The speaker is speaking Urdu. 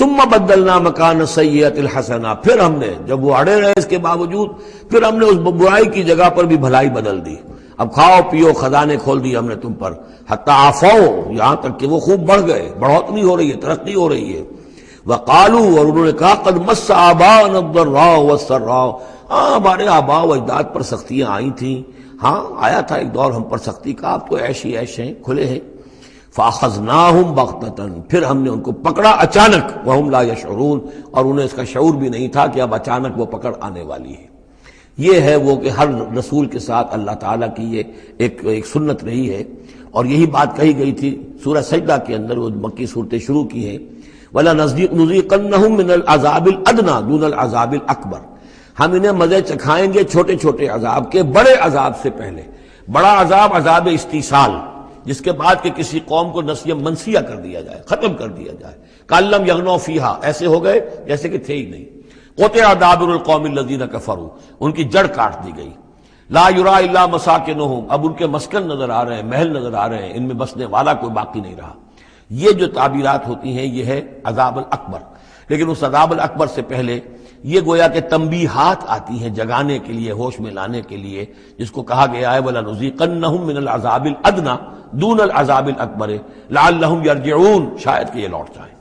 ثم بدلنا مکان السیئۃ الحسنہ، پھر ہم نے، جب وہ اڑے رہے اس کے باوجود، پھر ہم نے اس برائی کی جگہ پر بھی بھلائی بدل دی. اب کھاؤ پیو، خزانے کھول دیے ہم نے تم پر. حتی عفوا، یہاں تک کہ وہ خوب بڑھ گئے، بڑھوتری ہو رہی ہے، ترقی ہو رہی ہے. وقالوا، اور انہوں نے کہا قد مس آباءنا الضراء والسراء، ہاں ہمارے آباء و اجداد پر سختیاں آئی تھیں، ہاں آیا تھا ایک دور ہم پر سختی کا، اب تو عیش ہی عیش ہیں، کھلے ہیں. فاخذناہم بغتۃ، پھر ہم نے ان کو پکڑا اچانک، وہم لا یشعرون، اور انہیں اس کا شعور بھی نہیں تھا کہ اب اچانک وہ پکڑ آنے والی ہے. یہ ہے وہ کہ ہر رسول کے ساتھ اللہ تعالیٰ کی یہ ایک سنت رہی ہے. اور یہی بات کہی گئی تھی سورہ سجدہ کے اندر، وہ مکی صورتیں شروع کی ہیں. وَلَنُذِيقَنَّهُم مِّنَ الْعَذَابِ الْأَدْنَىٰ دُونَ الْعَذَابِ الْأَكْبَرِ، ہم انہیں مزے چکھائیں گے چھوٹے چھوٹے عذاب کے، بڑے عذاب سے پہلے. بڑا عذاب عذاب استیصال، جس کے بعد کہ کسی قوم کو نسیہ منسیہ کر دیا جائے، ختم کر دیا جائے. کَأَن لَّمْ يَغْنَوْا فِيهَا، ایسے ہو گئے جیسے کہ تھے ہی نہیں. قُطِعَ دَابِرُ الْقَوْمِ الَّذِينَ كَفَرُوا، ان کی جڑ کاٹ دی گئی. لا یرا الا مساکنہم، اب ان کے مسکن نظر آ رہے ہیں، محل نظر آ رہے ہیں، ان میں بسنے والا کوئی باقی نہیں رہا. یہ جو تعبیرات ہوتی ہیں یہ ہے عذاب الاکبر. لیکن اس عذاب الاکبر سے پہلے یہ گویا کہ تنبیہات آتی ہیں جگانے کے لیے، ہوش میں لانے کے لیے، جس کو کہا گیا ہے وَلَنُذِيقَنَّهُم مِّنَ الْعَذَابِ الْأَدْنَىٰ دُونَ الْعَذَابِ الْأَكْبَرِ لَعَلَّهُمْ يَرْجِعُونَ، شاید کہ یہ لوٹ جائیں.